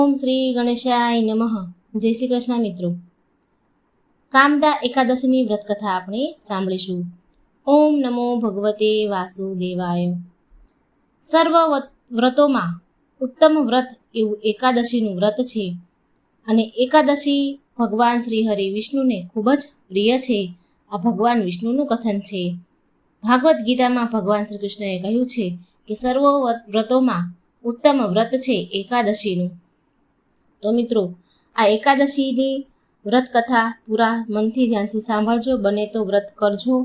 ઓમ શ્રી ગણેશાય નમઃ. જય શ્રી કૃષ્ણ મિત્રો. કામદા એકાદશીની વ્રત કથા આપણે સાંભળીશું. ઓમ નમો ભગવતે વાસુદેવાય. સર્વ વ્રતોમાં ઉત્તમ વ્રત એવું એકાદશીનું વ્રત છે અને એકાદશી ભગવાન શ્રી હરિ વિષ્ણુને ખૂબ જ પ્રિય છે. આ ભગવાન વિષ્ણુનું કથન છે. ભાગવદ્ ગીતામાં ભગવાન શ્રી કૃષ્ણએ કહ્યું છે કે સર્વ વ્રતોમાં ઉત્તમ વ્રત છે એકાદશીનું. તો મિત્રો, આ એકાદશીની વ્રત કથા પૂરા મનથી ધ્યાનથી સાંભળજો. બને તો વ્રત કરજો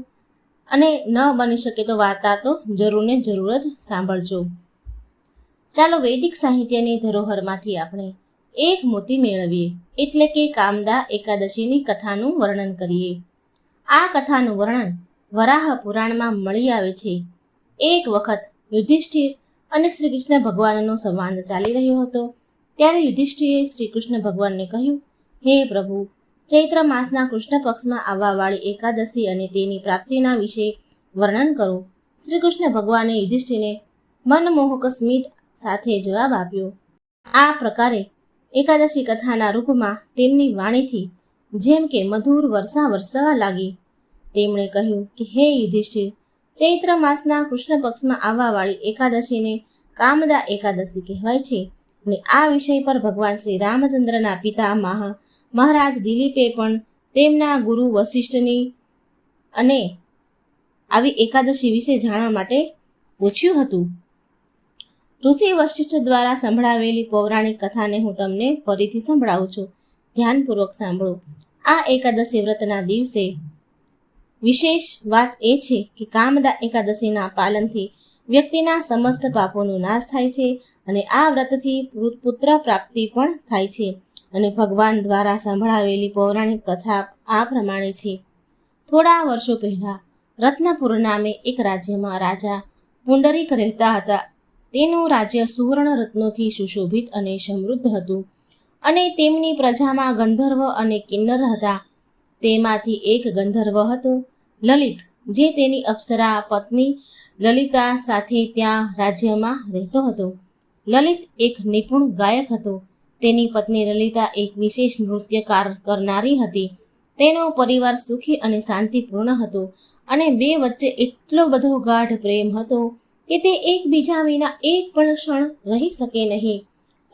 અને ન બની શકે તો વાર્તા તો જરૂર ને જરૂર જ સાંભળજો. ચાલો વૈદિક સાહિત્યની ધરોહરમાંથી આપણે એક મોતી મેળવીએ, એટલે કે કામદા એકાદશીની કથાનું વર્ણન કરીએ. આ કથાનું વર્ણન વરાહ પુરાણમાં મળી આવે છે. એક વખત યુધિષ્ઠિર અને શ્રી કૃષ્ણ ભગવાનનો સંવાદ ચાલી રહ્યો હતો. ત્યારે યુધિષ્ઠિરે શ્રી કૃષ્ણ ભગવાનને કહ્યું, હે પ્રભુ, ચૈત્ર માસના કૃષ્ણ પક્ષમાં આવવાવાળી એકાદશી અને તેની પ્રાપ્તિના વિશે વર્ણન કરો. શ્રી કૃષ્ણ ભગવાને યુધિષ્ઠિરને મનમોહક સ્મિત સાથે જવાબ આપ્યો. આ પ્રકારે એકાદશી કથાના રૂપમાં તેમની વાણીથી જેમ કે મધુર વર્ષા વરસવા લાગી. તેમણે કહ્યું કે હે યુધિષ્ઠિર, ચૈત્ર માસના કૃષ્ણ પક્ષમાં આવવાવાળી એકાદશીને કામદા એકાદશી કહેવાય છે. અને આ વિષય પર ભગવાન શ્રી રામચંદ્રના પિતા મહારાજ દિલીપે પણ તેમના ગુરુ વશિષ્ઠની અને આવી એકાદશી વિશે જાણવા માટે પૂછ્યું હતું. ઋષિ વશિષ્ઠ દ્વારા સંભળાવેલી પૌરાણિક કથાને હું તમને ફરીથી સંભળાવું છું. ધ્યાનપૂર્વક સાંભળો. આ એકાદશી વ્રતના દિવસે વિશેષ વાત એ છે કે કામદા એકાદશીના પાલનથી વ્યક્તિના સમસ્ત પાપોનો નાશ થાય છે અને આ વ્રતથી પુત્ર પ્રાપ્તિ પણ થાય છે. અને ભગવાન દ્વારા સંભળાવેલી પૌરાણિક કથા આ પ્રમાણે છે. થોડા વર્ષો પહેલા રત્નપુર નામે એક રાજ્યમાં રાજા પુંડરીક રહેતા હતા. તેનું રાજ્ય સુવર્ણ રત્નોથી સુશોભિત અને સમૃદ્ધ હતું અને તેમની પ્રજામાં ગંધર્વ અને કિન્નર હતા. તેમાંથી એક ગંધર્વ હતો લલિત, જે તેની અપ્સરા પત્ની લલિતા સાથે ત્યાં રાજ્યમાં રહેતો હતો. લલિત એક નિપુણ ગાયક હતો. તેની પત્ની લલિતા એક વિશેષ નૃત્ય કરનારી હતી. તેનો પરિવાર સુખી અને શાંતિપૂર્ણ હતો અને બે વચ્ચે એટલો બધો ગાઢ પ્રેમ હતો કે તે એકબીજા વિના એક પણ ક્ષણ રહી શકે નહીં.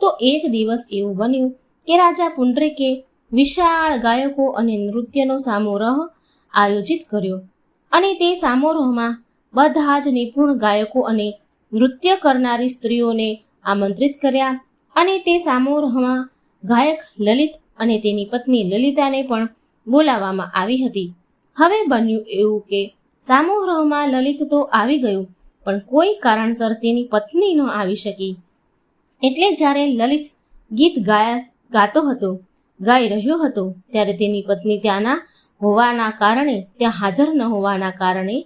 તો એક દિવસ એવું બન્યું કે રાજા પુંડરીકે વિશાળ ગાયકો અને નૃત્યનો સમારોહ આયોજિત કર્યો અને તે સમારોહમાં બધા જ નિપુણ ગાયકો અને નૃત્ય કરનારી સ્ત્રીઓને આમંત્રિત કર્યા અને તે સમારોહમાં ગાયક લલિત અને તેની પત્ની લલિતાને પણ બોલાવવામાં આવી હતી. હવે બન્યું એવું કે સમારોહમાં લલિત તો આવી ગયું, પણ કોઈ કારણસર તેની પત્ની ન આવી શકી. એટલે જ્યારે લલિત ગીત ગાઈ રહ્યો હતો ત્યારે તેની પત્ની ત્યાં હાજર ન હોવાના કારણે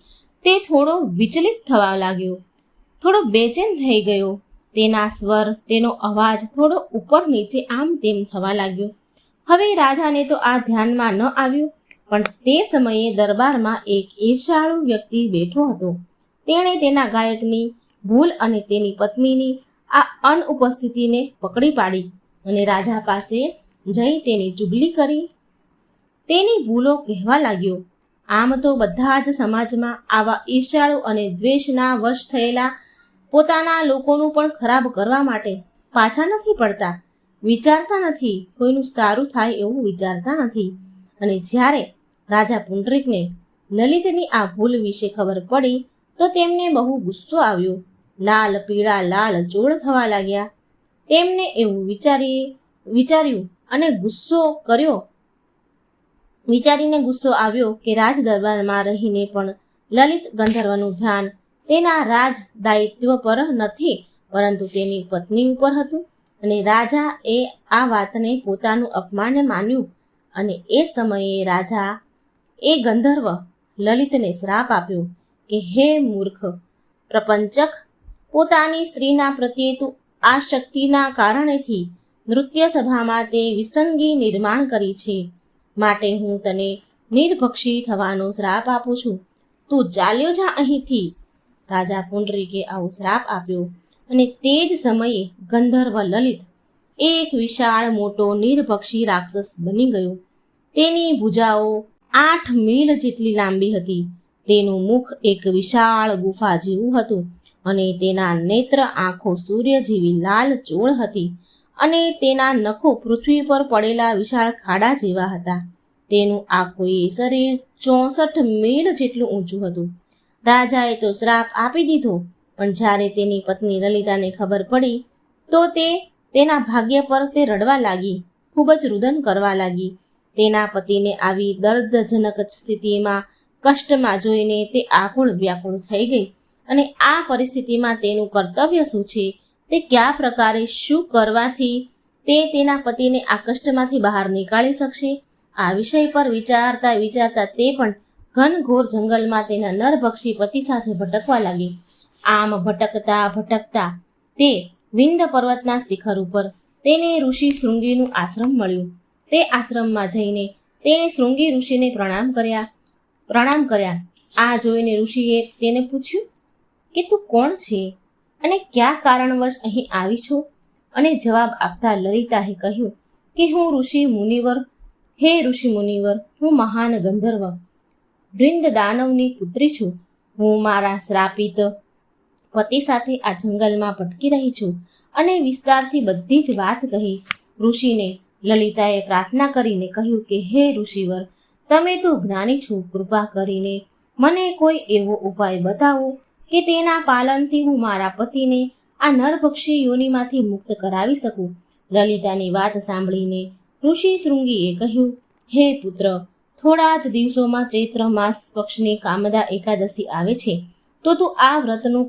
તે થોડો વિચલિત થવા લાગ્યો, થોડો બેચેન થઈ ગયો. તેના સ્વર, તેનો અવાજ થોડો ઉપર નીચે આમ તેમ થવા લાગ્યો. હવે રાજાને તો આ ધ્યાનમાં ન આવ્યું, પણ તે સમયે દરબારમાં એક ઈર્ષાળુ વ્યક્તિ બેઠો હતો. તેણે તેના ગાયકની ભૂલ અને તેની પત્નીની આ અનુપસ્થિતિને પકડી પાડી અને રાજા પાસે જઈ તેની ચુગલી કરી તેની ભૂલો કહેવા લાગ્યો. આમ તો બધા જ સમાજમાં આવા ઈર્ષાળુ અને દ્વેષના વશ થયેલા પોતાના લોકોનું પણ ખરાબ કરવા માટે પાછા નથી પડતા, વિચારતા નથી, કોઈનું સારું થાય એવું વિચારતા નથી. અને જ્યારે રાજા પુંડરીકને લલિતની આ ભૂલ વિશે ખબર પડી તો તેમને બહુ ગુસ્સો આવ્યો. લાલ પીળા લાલ ચોળ થવા લાગ્યા. તેમને એવું વિચારીને ગુસ્સો આવ્યો કે રાજ દરબારમાં રહીને પણ લલિત ગંધર્વનું ધ્યાન તેના રાજ દાયિત્વ પર નથી, પરંતુ તેની પત્ની ઉપર હતું. અને રાજા એ આ વાતને પોતાનું અપમાન માન્યું અને એ સમયે રાજા એ ગંધર્વ લલિતને શ્રાપ આપ્યો કે હે મૂર્ખ પ્રપંચક, પોતાની સ્ત્રીના પ્રત્યે તું આ શક્તિના કારણેથી નૃત્ય સભામાં તે વિસંગી નિર્માણ કરી છે. માટે હું તને નિર્ભક્ષી થવાનો શ્રાપ આપું છું. તું ચાલ્યો જા અહીંથી. રાજા પુંડરીકે આવો શ્રાપ આપ્યો અને તે જ સમયે ગંધર્વ લલિત એક વિશાળ મોટો નિર્ભક્ષી રાક્ષસ બની ગયો. તેની ભુજાઓ 8 મીલ જેટલી લાંબી હતી. તેનું મુખ એક વિશાળ ગુફા જેવું હતું અને તેના નેત્ર આંખો સૂર્ય જેવી લાલ ચોળ હતી અને તેના નખો પૃથ્વી પર પડેલા વિશાળ ખાડા જેવા હતા. તેનું આખું શરીર 64 મીલ જેટલું ઊંચું હતું. રાજાએ તો શ્રાપ આપી દીધો, પણ જ્યારે તેની પત્ની લલિતાને ખબર પડી તો તેના ભાગ્ય પર તે રડવા લાગી, ખૂબ જ રુદન કરવા લાગી. તેના પતિને આવી દર્દજનક સ્થિતિમાં, કષ્ટમાં જોઈને તે આકુળ વ્યાકુળ થઈ ગઈ અને આ પરિસ્થિતિમાં તેનું કર્તવ્ય શું છે, તે કયા પ્રકારે શું કરવાથી તે તેના પતિને આ કષ્ટમાંથી બહાર નીકાળી શકશે, આ વિષય પર વિચારતા વિચારતા તે પણ ઘનઘોર જંગલમાં તેના નરભક્ષી પતિ સાથે ભટકવા લાગી. આમ ભટકતા ભટકતા તે વિંધ પર્વતના શિખર ઉપર તેને ઋષિ શૃંગીનું આશ્રમ મળ્યું. તે આશ્રમમાં જઈને તેણે શૃંગી ઋષિને પ્રણામ કર્યા. આ જોઈને ઋષિએ તેને પૂછ્યું કે તું કોણ છે અને કયા કારણવશ અહીં આવી છો? અને જવાબ આપતા લલિતાએ કહ્યું કે હું ઋષિ મુનિવર, હું મહાન ગંધર્વ વૃંદ દાનવની પુત્રી છું. હું મારા શ્રાપિત પતિ સાથે આ જંગલમાં ભટકી રહી છું અને વિસ્તારથી બધી જ વાત કહી. ઋષિને લલિતાએ પ્રાર્થના કરીને કહ્યું કે હે ઋષિવર, તમે તો જ્ઞાની છો, કૃપા કરીને મને કોઈ એવો ઉપાય બતાવો કે તેના પાલનથી હું મારા પતિને આ નરભક્ષી યોનિમાંથી મુક્ત કરાવી શકું. લલિતાની વાત સાંભળીને ઋષિ શૃંગીએ કહ્યું, હે પુત્ર, થોડા જ દિવસોમાં ચૈત્ર માસ પક્ષની કામદા એકાદશી આવે છે, તો તું આ વ્રતનું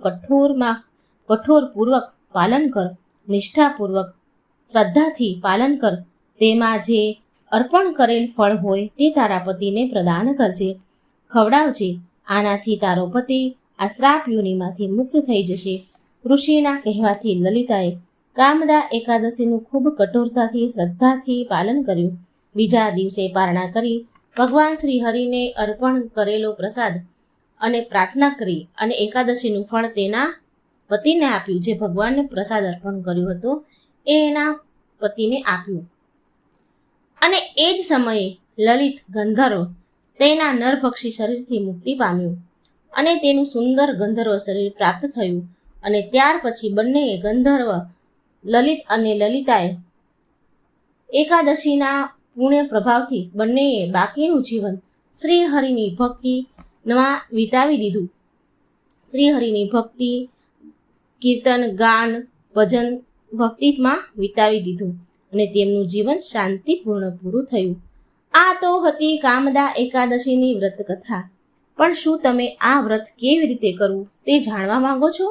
કઠોરપૂર્વક પાલન કર, નિષ્ઠાપૂર્વક શ્રદ્ધાથી પાલન કર. તેમાં જે અર્પણ કરેલ ફળ હોય તે તારા પતિને પ્રદાન કરજે, ખવડાવજે. આનાથી તારો પતિ આ શ્રાપ યોનિમાંથી મુક્ત થઈ જશે. ઋષિના કહેવાથી લલિતાએ કામદા એકાદશીનું ખૂબ કઠોરતાથી શ્રદ્ધાથી પાલન કર્યું. બીજા દિવસે પારણા કરી ભગવાન શ્રી હરિને અર્પણ કરેલો પ્રસાદ અને પ્રાર્થના કરી અને એકાદશીનું ફળ તેના પતિને આપ્યું. જે ભગવાનને પ્રસાદ અર્પણ કર્યો હતો એ એના પતિને આપ્યું. અને એ જ સમયે લલિત ગંધર્વ તેના નરભક્ષી શરીરથી મુક્તિ પામ્યું અને તેનું સુંદર ગંધર્વ શરીર પ્રાપ્ત થયું. અને ત્યાર પછી બંનેએ ગંધર્વ લલિત અને લલિતાએ એકાદશીના પુણ્ય પ્રભાવથી બંનેએ બાકીનું જીવન શ્રીહરિની ભક્તિમાં વિતાવી દીધું. શ્રીહરિની ભક્તિ, કીર્તન, ગાન, ભજન, ભક્તિમાં વિતાવી દીધું અને તેમનું જીવન શાંતિપૂર્ણ પૂરું થયું. આ તો હતી કામદા એકાદશીની વ્રત કથા. પણ શું તમે આ વ્રત કેવી રીતે કરવું તે જાણવા માંગો છો?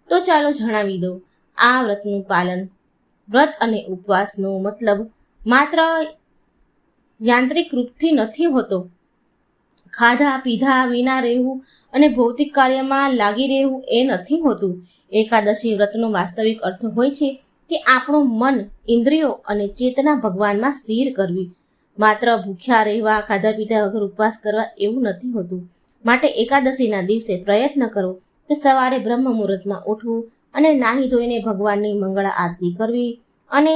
તો ચાલો જણાવી દો. આ વ્રતનું પાલન, વ્રત અને ઉપવાસનો મતલબ માત્ર યાંત્રિક રૂપથી નથી હોતો. ખાધા પીધા વિના રહેવું અને ભૌતિક કાર્યમાં લાગી રહેવું એ નથી હોતું. એકાદશી વ્રતનો વાસ્તવિક અર્થ હોય છે કે આપણું મન, ઇન્દ્રિયો અને ચેતના ભગવાનમાં સ્થિર કરવી. માત્ર ભૂખ્યા રહેવા, ખાધા પીધા વગર ઉપવાસ કરવા એવું નથી હોતું. માટે એકાદશીના દિવસે પ્રયત્ન કરો કે સવારે બ્રહ્મ મુહૂર્તમાં ઉઠવું અને નાહી ધોઈને ભગવાનની મંગળ આરતી કરવી, અને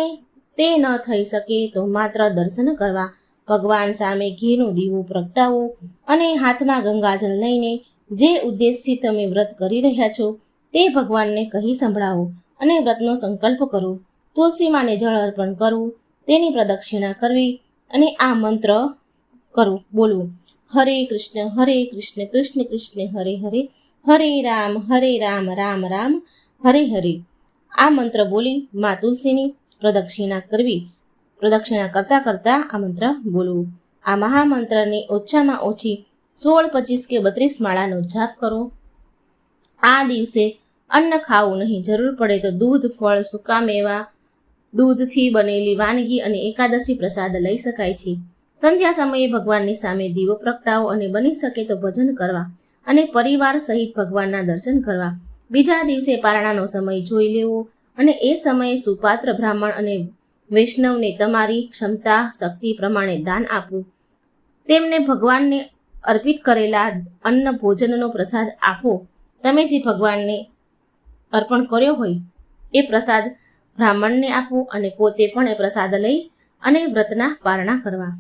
તે ન થઈ શકે તો માત્ર દર્શન કરવા, ભગવાન સામે ઘીનો દીવો પ્રગટાવો અને હાથમાં ગંગાજળ લઈને જે ઉદ્દેશથી તમે વ્રત કરી રહ્યા છો તે ભગવાનને કહી સંભળાવો અને વ્રતનો સંકલ્પ કરો. તુલસી માને જળ અર્પણ કરવું, તેની પ્રદક્ષિણા કરવી અને આ મંત્ર બોલવું: હરે કૃષ્ણ કૃષ્ણ કૃષ્ણ હરે હરે, હરે રામ રામ રામ હરે હરે. આ મંત્ર બોલી મા તુલસીની પ્રદક્ષિણા કરવી. પ્રદક્ષિણા કરતા કરતા આ મંત્ર બોલવું. આ મહામંત્રની ઓછામાં ઓછી 16, 25 કે 32 માળાનો જાપ કરો. આ દિવસે અન્ન ખાવું નહીં. જરૂર પડે તો દૂધ, ફળ, સૂકા મેવા, દૂધથી બનેલી વાનગી અને એકાદશી પ્રસાદ લઈ શકાય છે. સંધ્યા સમયે ભગવાનની સામે દીવો પ્રગટાવો અને બની શકે તો ભજન કરવા અને પરિવાર સહિત ભગવાનના દર્શન કરવા. બીજા દિવસે પારણાનો સમય જોઈ લેવો અને એ સમયે સુપાત્ર બ્રાહ્મણ અને વૈષ્ણવને તમારી ક્ષમતા શક્તિ પ્રમાણે દાન આપવું. તેમને ભગવાનને અર્પિત કરેલા અન્ન ભોજનનો પ્રસાદ આપો. તમે જે ભગવાનને અર્પણ કર્યો હોય એ પ્રસાદ બ્રાહ્મણને આપવું અને પોતે પણ એ પ્રસાદ લઈ અને વ્રતના પારણા કરવા.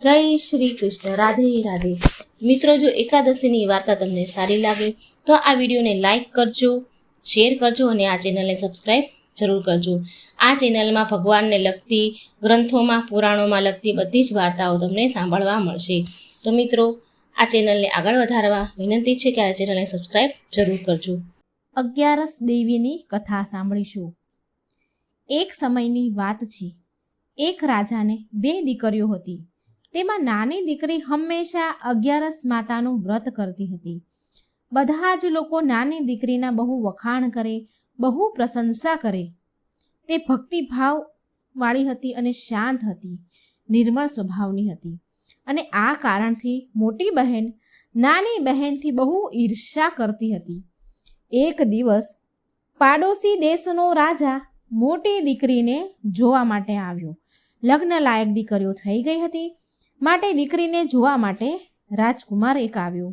જય શ્રી કૃષ્ણ. રાધે રાધે. મિત્રો, જો એકાદશીની વાર્તા તમને સારી લાગે તો આ વિડીયોને લાઈક કરજો, શેર કરજો અને આ ચેનલને સબસ્ક્રાઈબ જરૂર કરજો. આ ચેનલમાં ભગવાનને લગતી, ગ્રંથોમાં, પુરાણોમાં લગતી બધી જ વાર્તાઓ તમને સાંભળવા મળશે. તો મિત્રો, આ ચેનલને આગળ વધારવા વિનંતી છે કે આ ચેનલને સબસ્ક્રાઈબ જરૂર કરજો. 11 દેવીની કથા સાંભળીશું. એક સમયની વાત છે. એક રાજાને 2 દીકરીઓ હતી. તેમાં નાની દીકરી હંમેશા 11 માતાનું વ્રત કરતી હતી. બધા જ લોકો નાની દીકરીના બહુ વખાણ કરે, બહુ પ્રશંસા કરે. તે ભક્તિભાવ વાળી હતી અને શાંત હતી, નિર્મળ સ્વભાવની હતી. અને આ કારણથી મોટી બહેન નાની બહેનથી બહુ ઈર્ષ્યા કરતી હતી. એક દિવસ પાડોશી દેશનો રાજા મોટી દીકરીને જોવા માટે આવ્યો. લગ્ન લાયક દીકરીઓ થઈ ગઈ હતી, માટે દીકરીને જોવા માટે રાજકુમાર એક આવ્યો.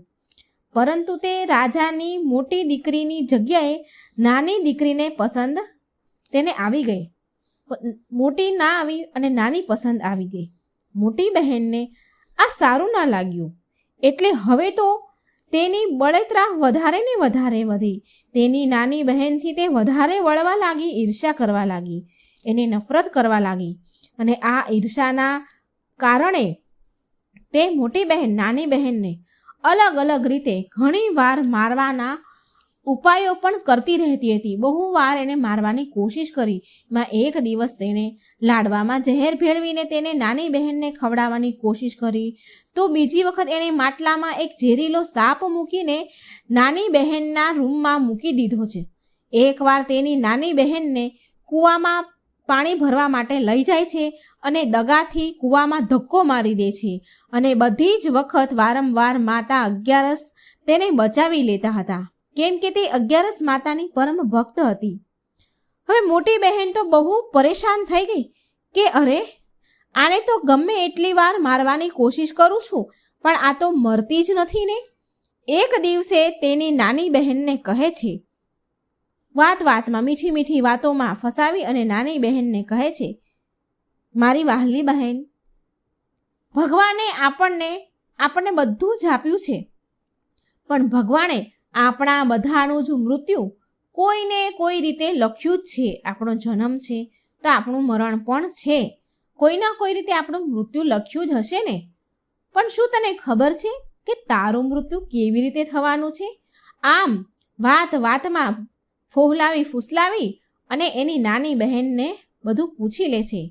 પરંતુ તે રાજાની મોટી દીકરીની જગ્યાએ નાની દીકરીને પસંદ તેને આવી ગઈ. મોટી ના આવી અને નાની પસંદ આવી ગઈ. મોટી બહેનને આ સારું ના લાગ્યું, એટલે હવે તો તેની બળતરા વધારે ને વધારે વધી. તેની નાની બહેનથી તે વધારે વળવા લાગી, ઈર્ષ્યા કરવા લાગી, એને નફરત કરવા લાગી. અને આ ઈર્ષ્યાના કારણે તે મોટી બહેન નાની બહેનને અલગ અલગ રીતે ઘણી વાર મારવાના ઉપાયો પણ કરતી રહેતી હતી. બહુ વાર એને મારવાની કોશિશ કરી. એક દિવસ તેણે લાડવામાં ઝેર ભેળવીને તેને નાની બહેનને ખવડાવવાની કોશિશ કરી. તો બીજી વખત એણે માટલામાં એક ઝેરીલો સાપ મૂકીને નાની બહેનના રૂમમાં મૂકી દીધો છે. એકવાર તેની નાની બહેનને કૂવામાં પાણી ભરવા માટે લઈ જાય છે અને દગાથી કૂવામાં ધક્કો મારી દે છે. અને બધી જ વખત વારંવાર માતા 11 તેને બચાવી લેતા હતા, કેમ કે તે 11 માતાની પરમ ભક્ત હતી. હવે મોટી બહેન તો બહુ પરેશાન થઈ ગઈ કે અરે, આને તો ગમે એટલી વાર મારવાની કોશિશ કરું છું, પણ આ તો મરતી જ નથી ને. એક દિવસે તેની નાની બહેનને કહે છે, વાતમાં મીઠી મીઠી વાતોમાં ફસાવી અને નાની બહેનને કહે છે, મારી વહાલી બહેન, ભગવાને આપણને બધું જ આપ્યું છે, પણ ભગવાને આપણા બધાનું જ મૃત્યુ કોઈને કોઈ રીતે લખ્યું જ છે. આપણો જન્મ છે તો આપણું મરણ પણ છે. કોઈના કોઈ રીતે આપણું મૃત્યુ લખ્યું જ હશે ને. પણ શું તને ખબર છે કે તારું મૃત્યુ કેવી રીતે થવાનું છે? આમ વાતમાં ફોહલાવી ફૂસલાવી અને એની નાની બહેનને બધું પૂછી લે છે.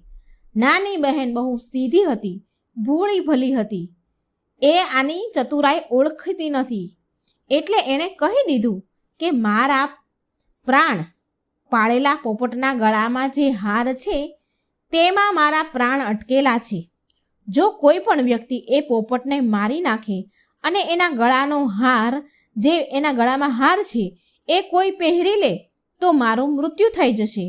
નાની બહેન બહુ સીધી હતી, ભોળી ભલી હતી. એ આની ચતુરાઈ ઓળખતી નથી, એટલે એણે કહી દીધું કે મારા પ્રાણ પાળેલા પોપટના ગળામાં જે હાર છે તેમાં મારા પ્રાણ અટકેલા છે. જો કોઈ પણ વ્યક્તિ એ પોપટને મારી નાખે અને એના ગળામાં હાર છે એ કોઈ પહેરી લે તો મારું મૃત્યુ થઈ જશે.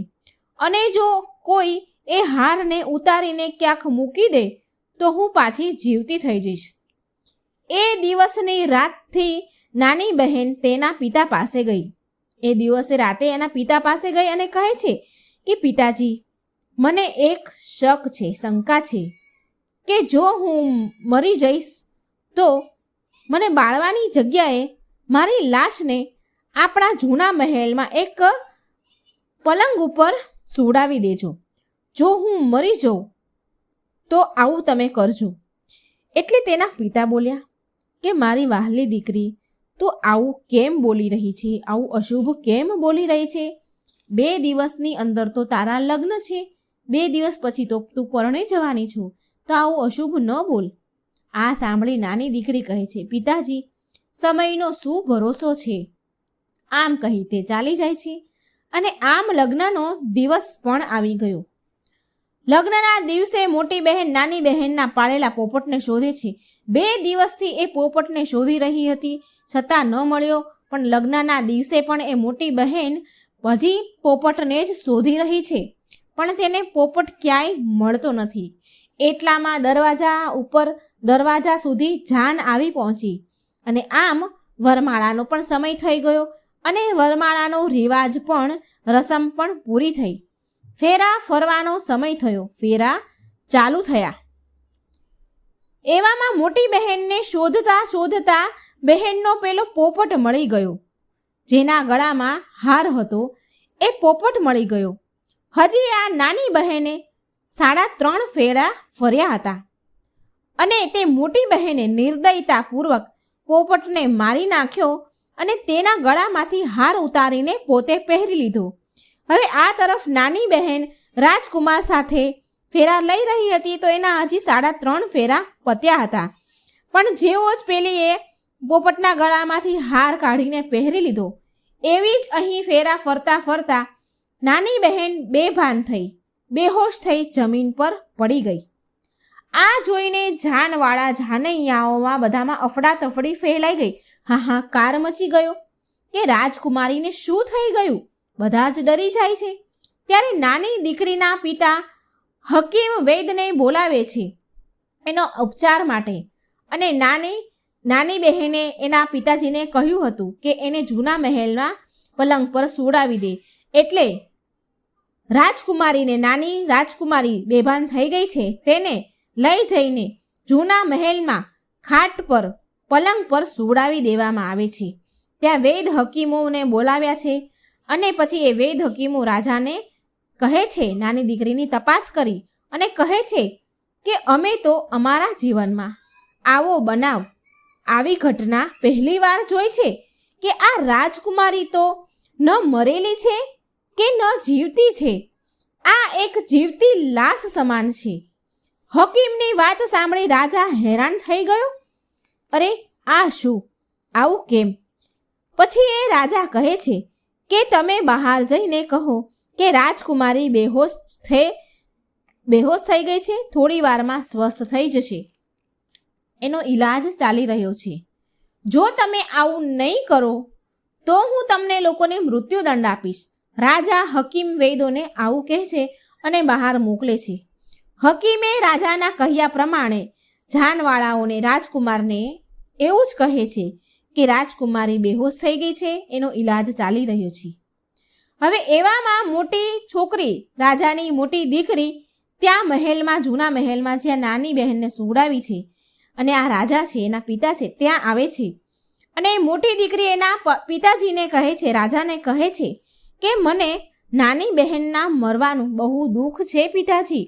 અને જો કોઈ એ હારને ઉતારીને ક્યાંક મૂકી દે તો હું પાછી જીવતી થઈ જઈશ. એ દિવસની રાતથી નાની બહેન તેના પિતા પાસે ગઈ. એ દિવસે રાતે એના પિતા પાસે ગઈ અને કહે છે કે પિતાજી, મને એક શંકા છે કે જો હું મરી જઈશ તો મને બાળવાની જગ્યાએ મારી લાશને આપણા જૂના મહેલમાં એક પલંગ ઉપર સુવડાવી દેજો. જો હું મરી જાઉં તો આવું તમે કરજો. એટલે તેના પિતા બોલ્યા કે મારી વહાલી દીકરી, તું આવું કેમ બોલી રહી છે? આવું અશુભ કેમ બોલી રહી છે? 2 દિવસની અંદર તો તારા લગ્ન છે, 2 દિવસ પછી તો તું પરણી જવાની છો, તો આવું અશુભ ન બોલ. આ સાંભળી નાની દીકરી કહે છે, પિતાજી, સમયનો શું ભરોસો છે? આમ કહી તે ચાલી જાય છે. અને આમ લગ્નનો દિવસ પણ આવી ગયો. લગ્નના દિવસે મોટી બહેન નાની બહેનના પાળેલા પોપટને શોધે છે. 2 દિવસથી એ પોપટને શોધી રહી હતી, છતાં ન મળ્યો. પણ લગ્નના દિવસે પણ એ મોટી બહેન હજી પોપટને જ શોધી રહી છે, પણ તેને પોપટ ક્યાંય મળતો નથી. એટલામાં દરવાજા સુધી જાન આવી પહોંચી. અને આમ વરમાળાનો પણ સમય થઈ ગયો અને વરમાળાનો રિવાજ પણ રસમ પણ પૂરી થઈ. ફેરા ફરવાનો સમય થયો. ફેરા ચાલુ થયા. એવામાં મોટી બહેનને શોધતા શોધતા બહેનનો પેલો પોપટ મળી ગયો. જેના ગળામાં હાર હતો એ પોપટ મળી ગયો. હજી આ નાની બહેને 3.5 ફેરા ફર્યા હતા અને તે મોટી બહેને નિર્દયતાપૂર્વક પોપટને મારી નાખ્યો અને તેના ગળામાંથી હાર ઉતારીને પોતે પહેરી લીધો. હવે આ તરફ નાની બહેન રાજકુમાર સાથે ફેરા લઈ રહી હતી તો એના હજી 3.5 ફેરા પત્યા હતા. પણ જેવો જ પેલીએ પોપટના ગળામાંથી હાર કાઢીને પહેરી લીધો એવી જ અહીં ફેરા ફરતા ફરતા નાની બહેન બેભાન થઈ, બેહોશ થઈ જમીન પર પડી ગઈ. આ જોઈને જાનવાળા જાનૈયાઓમાં બધામાં અફડાતફડી ફેલાઈ ગઈ. હાહાકાર મચી ગયો કે રાજકુમારીને શું થઈ ગયું. બધા જ ડરી જાય છે. ત્યારે નાની દીકરીના પિતા હકીમ વૈદને બોલાવે છે એનો ઉપચાર માટે. અને નાની બહેને એના પિતાજીને કહ્યું હતું કે એને જૂના મહેલના પલંગ પર સુવડાવી દે. એટલે નાની રાજકુમારી બેભાન થઈ ગઈ છે તેને લઈ જઈને જૂના મહેલમાં ખાટ પર પલંગ પર સુવડાવી દેવામાં આવે છે. ત્યાં વૈદ હકીમોને બોલાવ્યા છે અને પછી એ વૈદ હકીમો રાજાને કહે છે, નાની દીકરીની તપાસ કરી અને કહે છે કે અમે તો અમારા જીવનમાં આવો બનાવ, આવી ઘટના પહેલીવાર જોઈ છે કે આ રાજકુમારી તો ન મરેલી છે કે ન જીવતી છે. આ એક જીવતી લાશ સમાન છે. હકીમની વાત સાંભળી રાજા હેરાન થઈ ગયો. અરે આ શું, આવું કેમ? પછી એ રાજા કહે છે કે તમે બહાર જઈને કહો કે રાજકુમારી બેહોશ થઈ ગઈ છે, થોડી વારમાં સ્વસ્થ થઈ જશે, એનો ઈલાજ ચાલી રહ્યો છે. જો તમે આવું નહીં કરો તો હું તમને લોકોને મૃત્યુદંડ આપીશ. રાજા હકીમ વૈદોને આવું કહે છે અને બહાર મોકલે છે. હકીમે રાજાના કહ્યા પ્રમાણે જાનવાળાઓને રાજકુમારને એવું જ કહે છે કે રાજકુમારી બેહોશ થઈ ગઈ છે, એનો ઈલાજ ચાલી રહ્યો છે. હવે એવામાં મોટી છોકરી, રાજાની મોટી દીકરી ત્યાં મહેલમાં, જૂના મહેલમાં જ્યાં નાની બહેનને સુવડાવી છે અને આ રાજા છે, એના પિતા છે, ત્યાં આવે છે. અને મોટી દીકરી એના પિતાજીને કહે છે, રાજાને કહે છે કે મને નાની બહેનના મરવાનું બહુ દુઃખ છે પિતાજી,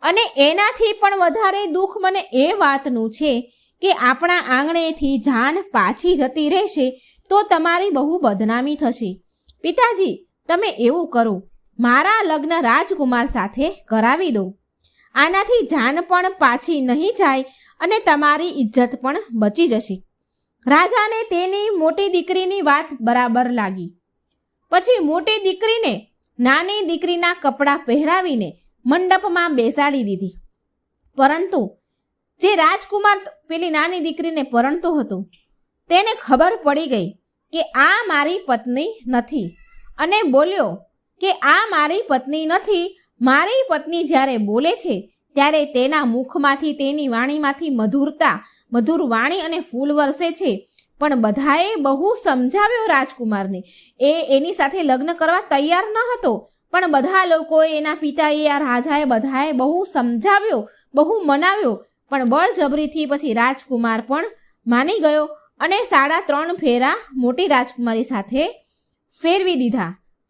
અને એનાથી પણ વધારે દુઃખ મને એ વાતનું છે કે આપણા આંગણેથી જાન પાછી જતી રહેશે તો તમારી બહુ બદનામી થશે. પિતાજી તમે એવું કરો, મારા લગ્ન રાજકુમાર સાથે કરાવી દો. આનાથી જાન પણ પાછી નહીં જાય અને તમારી ઇજ્જત પણ બચી જશે. રાજાને તેની મોટી દીકરીની વાત બરાબર લાગી. પછી મોટી દીકરીને નાની દીકરીના કપડાં પહેરાવીને મંડપમાં બેસાડી દીધી. પરંતુ જે રાજકુમાર પેલી નાની દીકરીને પરણતો હતો તેને ખબર પડી ગઈ કે આ મારી પત્ની નથી અને બોલ્યો કે આ મારી પત્ની નથી. મારી પત્ની જ્યારે બોલે છે ત્યારે તેના મુખમાંથી, તેની વાણીમાંથી મધુર વાણી અને ફૂલ વરસે છે. પણ બધાએ બહુ સમજાવ્યો રાજકુમારને. એની સાથે લગ્ન કરવા તૈયાર ન હતો, પણ બધા લોકોએ, એના પિતાએ, આ રાજાએ બધાએ બહુ સમજાવ્યો, બહુ મનાવ્યો. પણ બળજબરીથી પછી રાજકુમાર પણ માની ગયો અને 3.5 ફેરા મોટી રાજકુમારી સાથે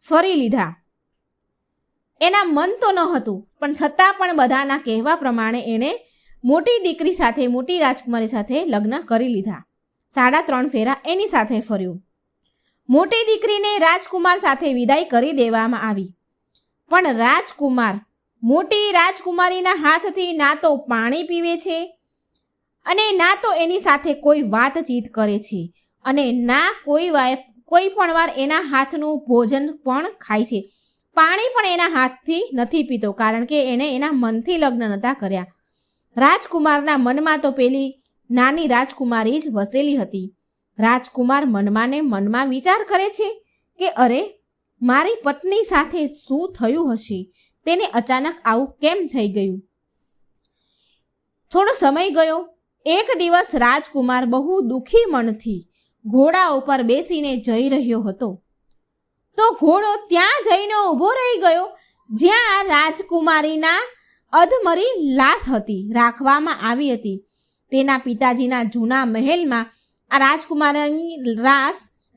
ફરી લીધા. એના મન તો ન હતું, પણ છતાં પણ બધાના કહેવા પ્રમાણે એણે મોટી દીકરી સાથે, મોટી રાજકુમારી સાથે લગ્ન કરી લીધા. 3.5 ફેરા એની સાથે ફર્યું. મોટી દીકરીને રાજકુમાર સાથે વિદાય કરી દેવામાં આવી. પણ રાજકુમાર મોટી રાજકુમારીના હાથથી ના તો પાણી પીવે છે અને ના તો એની સાથે કોઈ વાતચીત કરે છે અને ના કોઈ પણ વાર એના હાથનું ભોજન પણ ખાય છે. પાણી પણ એના હાથથી નથી પીતો, કારણ કે એને એના મનથી લગ્ન નહોતા કર્યા. રાજકુમારના મનમાં તો પેલી નાની રાજકુમારી જ વસેલી હતી. રાજકુમાર મનમાં ને મનમાં વિચાર કરે છે કે અરે, મારી પત્ની સાથે શું થયું હશે, તેને અચાનક આવું કેમ થઈ ગયું. થોડો સમય ગયો. એક દિવસ રાજકુમાર બહુ દુઃખી મનથી ઘોડા ઉપર બેસીને જઈ રહ્યો હતો. તો ઘોડો ત્યાં જઈને ઊભો રહી ગયો જ્યાં રાજકુમારીના અધમરી લાશ હતી રાખવામાં આવી હતી. તેના પિતાજીના જૂના મહેલમાં આ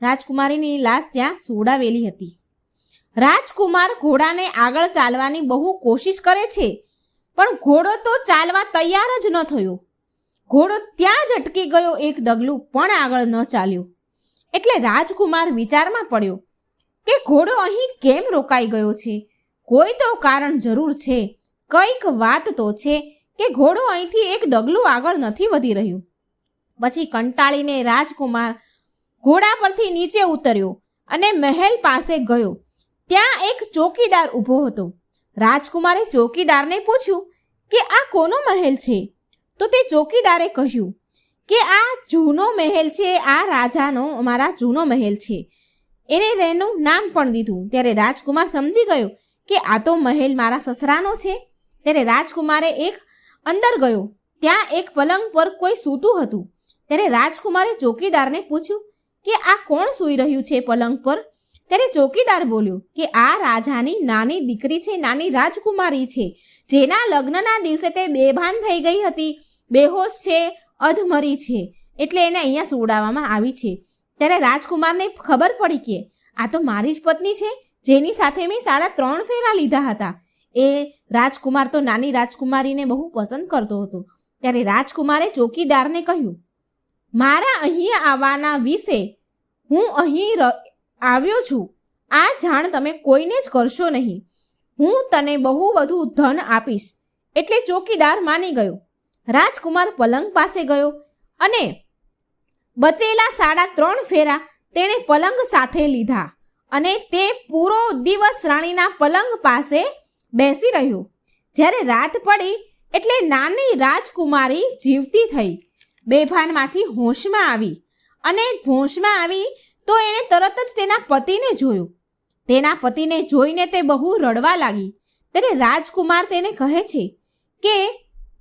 રાજકુમારીની લાશ ત્યાં સુવડાવેલી હતી. રાજકુમાર ઘોડાને આગળ ચાલવાની બહુ કોશિશ કરે છે, પણ ઘોડો તો ચાલવા તૈયાર જ ન થયો. ઘોડો ત્યાં જ અટકી ગયો, એક ડગલું પણ આગળ ન ચાલ્યો. એટલે રાજકુમાર વિચારમાં પડ્યો કે ઘોડો અહીં કેમ રોકાઈ ગયો છે? કોઈ તો કારણ જરૂર છે, કંઈક વાત તો છે કે ઘોડો અહીંથી એક ડગલું આગળ નથી વધી રહ્યું. પછી કંટાળીને રાજકુમાર ઘોડા પરથી નીચે ઉતર્યો અને મહેલ પાસે ગયો. ત્યાં એક ચોકીદાર ઊભો હતો. રાજકુમારે ચોકીદારને પૂછ્યું કે આ કોનો મહેલ છે? તો તે ચોકીદારે કહ્યું કે આ જૂનો મહેલ છે, આ રાજાનો અમારા જૂનો મહેલ છે. એને એનું નામ પણ દીધું. ત્યારે રાજકુમાર સમજી ગયો કે આ તો મહેલ મારા સસરાનો છે. ત્યારે રાજકુમારે અંદર ગયો. ત્યાં એક પલંગ પર કોઈ સૂતું હતું. ત્યારે રાજકુમારે ચોકીદારને પૂછ્યું કે આ કોણ સૂઈ રહ્યું છે પલંગ પર? ત્યારે ચોકીદાર બોલ્યો કે આ રાજાની નાની દીકરી છે, નાની રાજકુમારી છે, જેના લગ્નના દિવસે તે બેભાન થઈ ગઈ હતી, બેહોશ છે, અધમરી છે, એટલે એને અહીંયા સુવડાવવામાં આવી છે. ત્યારે રાજકુમારને ખબર પડી કે આ તો મારી જ પત્ની છે, જેની સાથે મેં 3.5 ફેરા લીધા હતા. એ રાજકુમાર તો નાની રાજકુમારીને બહુ પસંદ કરતો હતો. ત્યારે રાજકુમારે ચોકીદારને કહ્યું, મારા અહીં આવવાના વિશે હું અહીં આવ્યો છું, આ જાણ તમે કોઈને જ કરશો નહીં. હું તને બહુ બધું ધન આપીશ. એટલે ચોકીદાર માની ગયો. રાજકુમાર પલંગ પાસે ગયો અને બચેલા 3.5 ફેરા તેણે પલંગ સાથે લીધા અને તે પૂરો દિવસ રાણીના પલંગ પાસે બેસી રહ્યો. જ્યારે રાત પડી એટલે નાની રાજકુમારી જીવતી થઈ, બેભાનમાંથી હોશમાં આવી. અને હોશમાં આવી તો એણે તરત જ તેના પતિને જોયો. તેના પતિને જોઈને તે બહુ રડવા લાગી. ત્યારે રાજકુમાર તેને કહે છે કે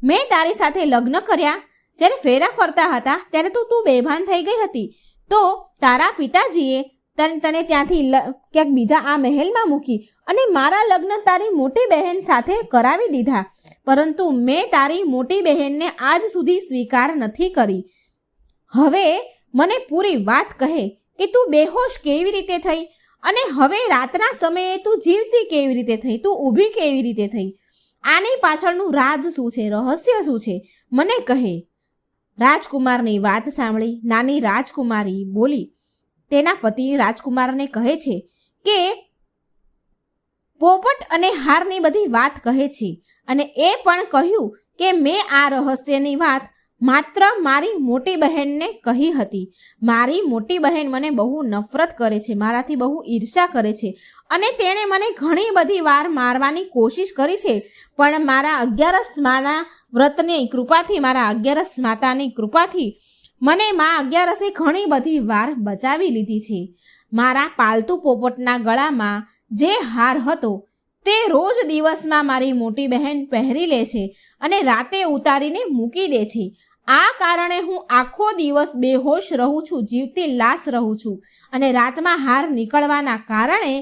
મેં તારી સાથે લગ્ન કર્યા, જ્યારે ફેરા ફરતા હતા ત્યારે તો તું બેભાન થઈ ગઈ હતી, તો તારા પિતાજીએ તને ત્યાંથી ક્યાંક બીજા આ મહેલમાં મૂકી અને મારા લગ્ન તારી મોટી બહેન સાથે કરાવી દીધા, પરંતુ મેં તારી મોટી બહેનને આજ સુધી સ્વીકાર નથી કરી. હવે મને પૂરી વાત કહે કે તું બેહોશ કેવી રીતે થઈ અને હવે રાતના સમયે તું જીવતી કેવી રીતે થઈ, તું ઊભી કેવી રીતે થઈ? આની પાછળનું રાજ શું છે, રહસ્ય શું છે, મને કહે. રાજકુમારની વાત સાંભળી નાની રાજકુમારી બોલી. તેના પતિ રાજકુમારને કહે છે કે પોપટ અને હારની બધી વાત કહે છે અને એ પણ કહ્યું કે મેં આ રહસ્યની વાત માત્ર મારી મોટી બહેનને કહી હતી. મારી મોટી બહેન મને બહુ નફરત કરે છે, મારાથી બહુ ઈર્ષા કરે છે અને તેણે મને ઘણી બધી વાર મારવાની કોશિશ કરી છે, પણ મારા 11 માના વ્રતની કૃપાથી, મારા 11 માતાની કૃપાથી મને મા 11એ ઘણી બધી વાર બચાવી લીધી છે. મારા પાલતુ પોપટના ગળામાં જે હાર હતો તે રોજ દિવસમાં મારી મોટી બહેન પહેરી લે છે અને રાતે ઉતારીને મૂકી દે છે. આ કારણે હું આખો દિવસ બેહોશ રહું છું, જીવતી લાશ રહું છું અને રાતમાં હાર નીકળવાના કારણે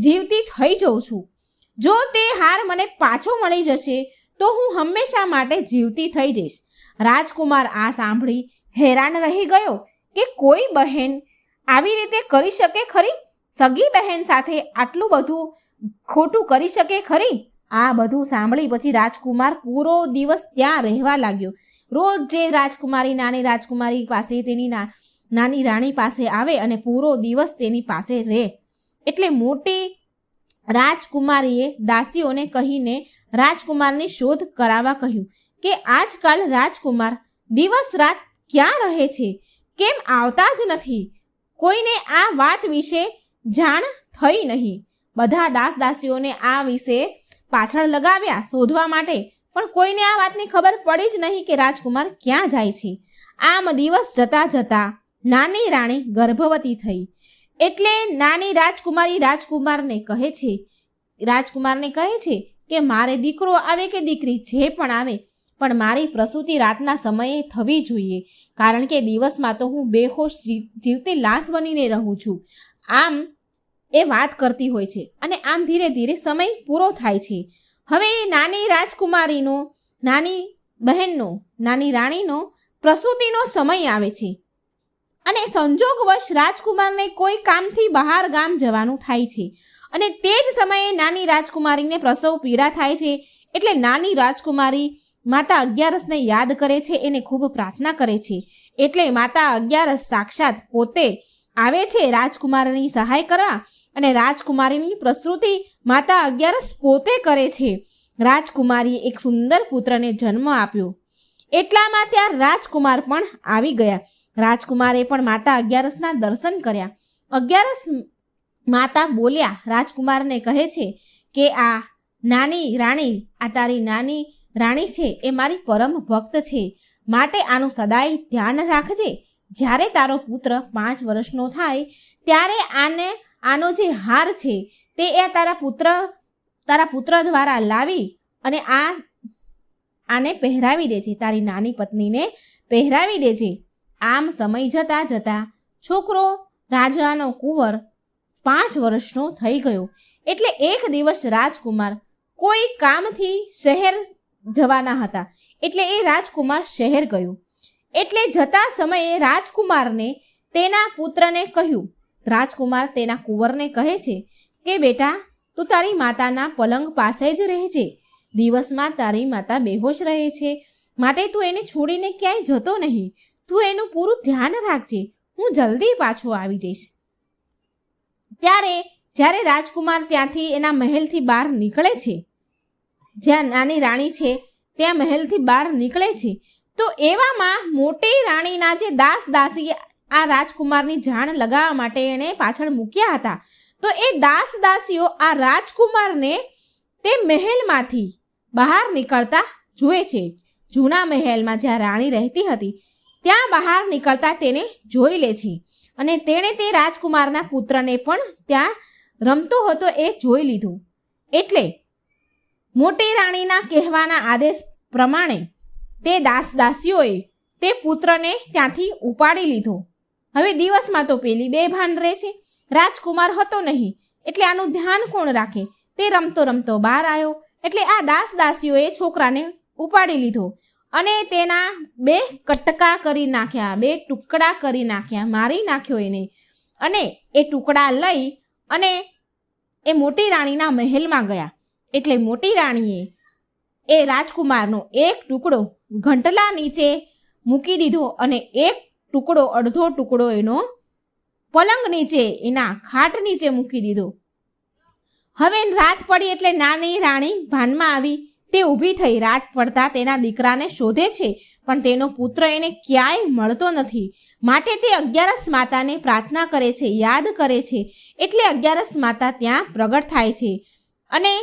જીવતી થઈ જાઉં છું. જો તે હાર મને પાછો મળી જશે તો હું હંમેશા માટે જીવતી થઈ જઈશ. રાજકુમાર આ સાંભળી હેરાન રહી ગયો કે કોઈ બહેન આવી રીતે કરી શકે ખરી? સગી બહેન સાથે આટલું બધું ખોટું કરી શકે ખરી? આ બધું સાંભળી પછી રાજકુમાર પૂરો દિવસ ત્યાં રહેવા લાગ્યો. રોજ જે રાજકુમારી નાની રાજકુમારી પાસે, તેની નાની રાણી પાસે આવે અને પૂરો દિવસ તેની પાસે રહે. એટલે મોટી રાજકુમારીએ દાસીઓને કહીને રાજકુમારની શોધ કરાવવા કહ્યું કે આજકાલ રાજકુમાર દિવસ રાત ક્યાં રહે છે, કેમ આવતા જ નથી? કોઈને આ વાત વિશે જાણ થઈ નહીં. બધા દાસીઓને આ વિશે પાછળ લગાવ્યા શોધવા માટે, પણ કોઈને આ વાતની ખબર પડી જ નહીં કે રાજકુમાર ક્યાં જાય છે. આમ દિવસ જતા જતા નાની રાણી ગર્ભવતી થઈ. એટલે નાની રાજકુમારી રાજકુમારને કહે છે કે મારે દીકરો આવે કે દીકરી જે પણ આવે, પણ મારી પ્રસૂતિ રાતના સમયે થવી જોઈએ, કારણ કે દિવસમાં તો હું બેહોશ જીવતી લાશ બનીને રહું છું. આમ એ વાત કરતી હોય છે અને આમ ધીરે ધીરે સમય પૂરો થાય છે. હવે નાની રાજકુમારીનો, નાની બહેનનો, નાની રાણીનો પ્રસૂતિનો સમય આવે છે અને સંજોગવશ રાજકુમારને કોઈ કામથી બહાર ગામ જવાનું થાય છે અને તે જ સમયે નાની રાજકુમારીને પ્રસવ પીડા થાય છે. એટલે નાની રાજકુમારી માતા અગિયારસને યાદ કરે છે, એને ખૂબ પ્રાર્થના કરે છે. એટલે માતા અગિયારસ સાક્ષાત પોતે આવે છે રાજકુમારીની સહાય કરવા અને રાજકુમારીની પ્રસૂતિ માતા અગિયારસ પોતે કરે છે. રાજકુમારીએ એક સુંદર પુત્રને જન્મ આપ્યો. એટલામાં ત્યાં રાજકુમાર પણ આવી ગયા. રાજકુમારે પણ માતા અગિયારસના દર્શન કર્યા. અગિયારસ માતા બોલ્યા, રાજકુમારને કહે છે કે આ નાની રાણી, આ તારી નાની રાણી છે, એ મારી પરમ ભક્ત છે, માટે આનું સદાય ધ્યાન રાખજે. જ્યારે તારો પુત્ર 5 વર્ષનો થાય ત્યારે આનો જે હાર છે તે એ તારા પુત્ર દ્વારા લાવી અને આને પહેરાવી દેજે, તારી નાની પત્નીને પહેરાવી દેજે. આમ સમય જતાં જતાં છોકરો રાજાનો કુંવર 5 વર્ષનો થઈ ગયો. એટલે એક દિવસ રાજકુમાર કોઈ કામથી શહેર જવાના હતા, એટલે એ રાજકુમાર શહેર ગયો. એટલે જતા સમયે રાજકુમારને તેના પુત્રને કહ્યું, રાજકુમાર તેના કુંવરને કહે છે કે બેટા, તું તારી માતાના પલંગ પાસે જ રહેજે. દિવસમાં તારી માતા બેહોશ રહે છે, માટે તું એને છોડીને ક્યાંય જતો નહીં. તું એનું પૂરું ધ્યાન રાખજે, હું જલ્દી પાછો આવી જઈશ. જ્યારે રાજકુમાર ત્યાંથી એના મહેલથી બહાર નીકળે છે, જ્યાં નાની રાણી છે ત્યાં મહેલથી બહાર નીકળે છે, તો એવામાં મોટી રાણીના જે દાસી આ રાજકુમારની જાણ લગાવવા માટે એણે પાછળ મૂક્યા હતા, તો એ દાસીઓ આ રાજકુમારને તે મહેલમાંથી બહાર નીકળતા જુએ છે. જૂના મહેલમાં જ્યાં રાણી રહેતી હતી ત્યાં બહાર નીકળતા તેને જોઈ લે છે અને તેણે તે રાજકુમારના પુત્રને પણ ત્યાં રમતો હતો એ જોઈ લીધું. એટલે મોટી રાણીના કહેવાના આદેશ પ્રમાણે તે દાસીઓએ તે પુત્રને ત્યાંથી ઉપાડી લીધો. હવે દિવસમાં તો પેલી બેભાન રહે છે, રાજકુમાર હતો નહીં, એટલે આનું ધ્યાન કોણ રાખે? તે રમતો રમતો બહાર આવ્યો એટલે આ દાસીઓએ છોકરાને ઉપાડી લીધો અને તેના 2 કટકા કરી નાખ્યા, 2 ટુકડા કરી નાખ્યા, મારી નાખ્યો એને. અને એ ટુકડા લઈ અને એ મોટી રાણીના મહેલમાં ગયા. એટલે મોટી રાણીએ એ રાજકુમારનો એક ટુકડો ઘંટલા નીચે મૂકી દીધો અને એક ટુકડો, અડધો ટુકડો એનો પલંગ નીચે, એના ખાટ નીચે મૂકી દીધો. હવે રાત પડી એટલે નાની રાણી ભાનમાં આવી. તે ઊભી થઈ રાત પડતા તેના દીકરાને શોધે છે, પણ તેનો પુત્ર એને ક્યાંય મળતો નથી. માટે તે અગિયારસ માતાને પ્રાર્થના કરે છે, યાદ કરે છે. એટલે અગિયારસ માતા ત્યાં પ્રગટ થાય છે અને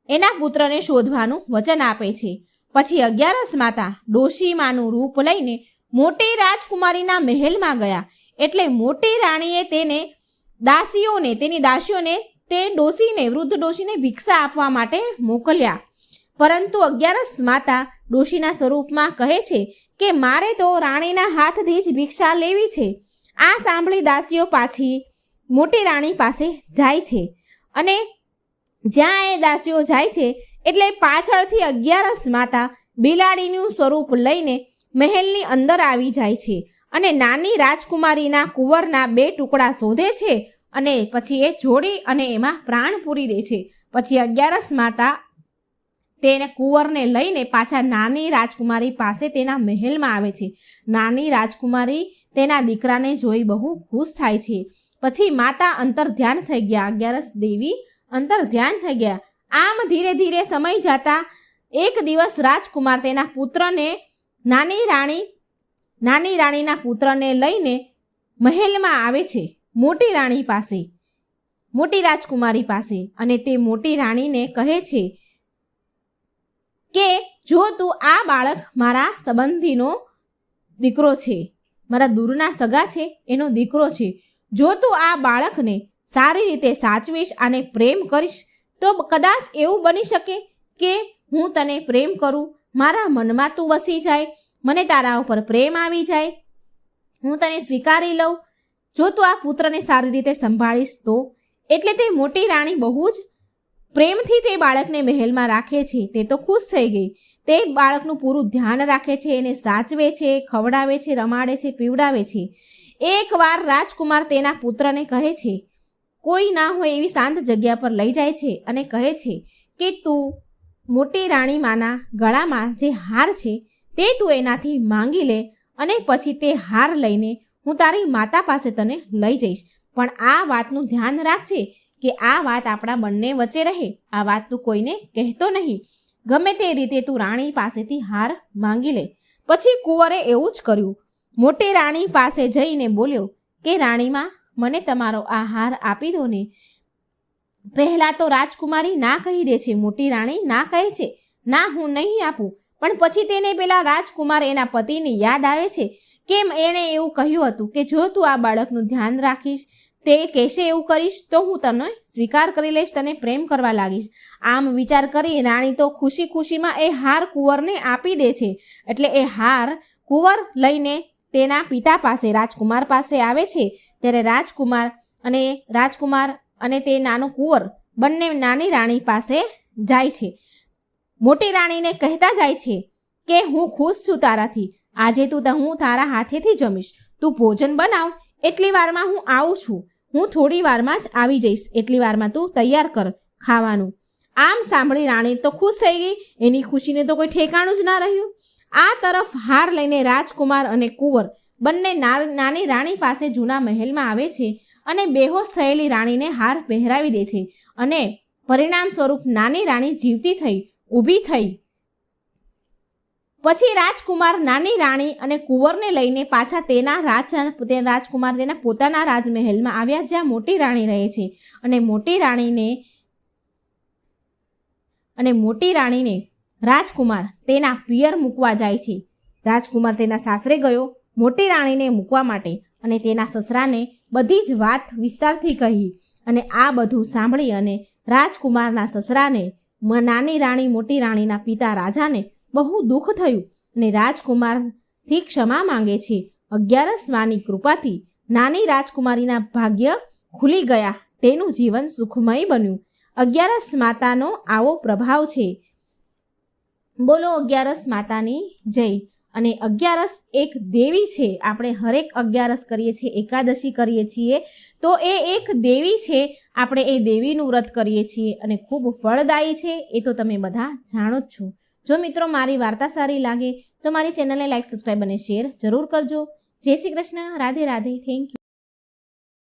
એના પુત્રને શોધવાનું વચન આપે છે. પછી અગિયારસ માતા ડોશીમાનું રૂપ લઈને મોટી રાજકુમારીના મહેલમાં ગયા. એટલે મોટી રાણીએ તેની દાસીઓને તે વૃદ્ધ ડોશીને ભિક્ષા આપવા માટે મોકલ્યા. પરંતુ અગિયારસ માતા ડોશીના સ્વરૂપમાં કહે છે કે મારે તો રાણીના હાથથી જ ભિક્ષા લેવી છે. આ સાંભળી દાસીઓ પાછી મોટી રાણી પાસે જાય છે અને જ્યાં એ દાસીઓ જાય છે એટલે પાછળથી અગિયારસ માતા બિલાડીનું સ્વરૂપ લઈને મહેલની અંદર આવી જાય છે અને નાની રાજકુમારીના કુંવરના 2 ટુકડા શોધે છે અને પછી એ જોડી અને એમાં પ્રાણ પૂરી દે છે. પછી અગિયારસ માતા તેને કુંવરને લઈને પાછા નાની રાજકુમારી પાસે તેના મહેલમાં આવે છે. નાની રાજકુમારી તેના દીકરાને જોઈ બહુ ખુશ થાય છે. પછી માતા અંતર ધ્યાન થઈ ગયા, અગિયારસ દેવી અંતર ધ્યાન થઈ ગયા. આમ ધીરે ધીરે સમય જતા એક દિવસ રાજકુમાર તેના પુત્રને નાની રાણીના પુત્રને લઈને મહેલમાં આવે છે મોટી રાણી પાસે, મોટી રાજકુમારી પાસે. અને તે મોટી રાણીને કહે છે કે જો તું આ બાળક મારા સંબંધીનો દીકરો છે, મારા દૂરના સગા છે એનો દીકરો છે, જો તું આ બાળકને સારી રીતે સાચવીશ અને પ્રેમ કરીશ તો કદાચ એવું બની શકે કે હું તને પ્રેમ કરું, મારા મનમાં તું વસી જાય, મને તારા ઉપર પ્રેમ આવી જાય, હું તને સ્વીકારી લઉં. જો તું આ પુત્રને સારી રીતે સંભાળીશ તો એટલે તે મોટી રાણી બહુ જ પ્રેમથી તે બાળકને મહેલમાં રાખે છે. તે તો ખુશ થઈ ગઈ. તે બાળકનું પૂરું ધ્યાન રાખે છે, એને સાચવે છે, ખવડાવે છે, રમાડે છે, પીવડાવે છે. એકવાર રાજકુમાર તેના પુત્રને કહે છે, કોઈ ના હોય એવી શાંત જગ્યા પર લઈ જાય છે અને કહે છે કે તું મોટી રાણી માના ગળામાં જે હાર છે તે તું એનાથી માંગી લે અને પછી તે હાર લઈને હું તારી માતા પાસે તને લઈ જઈશ. પણ આ વાતનું ધ્યાન રાખજે કે આ વાત આપણા બંને વચ્ચે રહે. આ વાત તું કોઈને કહેતો નહીં. ગમે તે રીતે તું રાણી પાસેથી હાર માંગી લે. પછી કુંવરે એવું જ કર્યું. મોટી રાણી પાસે જઈને બોલ્યો કે રાણીમાં, મને તમારો આ હાર આપી દો ને. પહેલાં તો રાજકુમારી ના કહી દે છે. મોટી રાણી ના કહે છે, ના હું નહીં આપું. પણ પછી તેને પેલા રાજકુમાર એના પતિની યાદ આવે છે કે એણે એવું કહ્યું હતું કે જો તું આ બાળકનું ધ્યાન રાખીશ, તે કહેશે એવું કરીશ તો હું તને સ્વીકાર કરી લઈશ, તને પ્રેમ કરવા લાગીશ. આમ વિચાર કરી રાણી તો ખુશી ખુશીમાં એ હાર કુંવરને આપી દે છે. એટલે એ હાર કુંવર લઈને તેના પિતા પાસે, રાજકુમાર પાસે આવે છે. ત્યારે રાજકુમાર અને તે નાનો કુંવર બંને નાની રાણી પાસે જાય છે. મોટી રાણીને કહેતા જાય છે કે હું ખુશ છું તારાથી. આજે હું તારા હાથેથી જમીશ. તું ભોજન બનાવ, એટલી વારમાં હું આવું છું. હું થોડી વારમાં જ આવી જઈશ. એટલી વારમાં તું તૈયાર કર ખાવાનું. આમ સાંભળી રાણી તો ખુશ થઈ ગઈ. એની ખુશીને તો કોઈ ઠેકાણું જ ના રહ્યું. આ તરફ હાર લઈને રાજકુમાર અને કુંવર બંને નાની રાણી પાસે જૂના મહેલમાં આવે છે અને બેહોશ થયેલી રાણીને હાર પહેરાવી દે છે. અને પરિણામ સ્વરૂપ નાની રાણી જીવતી થઈ ઊભી થઈ. પછી રાજકુમાર નાની રાણી અને કુંવરને લઈને પાછા રાજકુમાર તેના પોતાના રાજમહેલમાં આવ્યા, જ્યાં મોટી રાણી રહે છે. અને મોટી રાણીને રાજકુમાર તેના પિયર મૂકવા જાય છે. રાજકુમાર તેના સાસરે ગયો મોટી રાણીને મૂકવા માટે અને તેના સસરાને બધી જ વાત વિસ્તારથી કહી. અને આ બધું સાંભળી અને રાજકુમારના સસરાને નાની રાણી મોટી રાણીના પિતા રાજાને બહુ દુઃખ થયું અને રાજકુમારથી ક્ષમા માંગે છે. 11 વાની કૃપાથી નાની રાજકુમારીના ભાગ્ય ખુલી ગયા. તેનું જીવન સુખમય બન્યું. 11 માતાનો આવો પ્રભાવ છે. બોલો 11 માતાની જય. અને 11 એક દેવી છે. આપણે હરેક 11 કરીએ છીએ, એકાદશી કરીએ છીએ તો એ એક દેવી છે. આપણે એ દેવીનું વ્રત કરીએ છીએ અને ખૂબ ફળદાયી છે. એ તો તમે બધા જાણો જ છો. જો મિત્રો મારી વાર્તા સારી લાગે તો મારી ચેનલને લાઈક, સબસ્ક્રાઈબ અને શેર જરૂર કરજો. જય શ્રી કૃષ્ણ. રાધે રાધે. Thank you.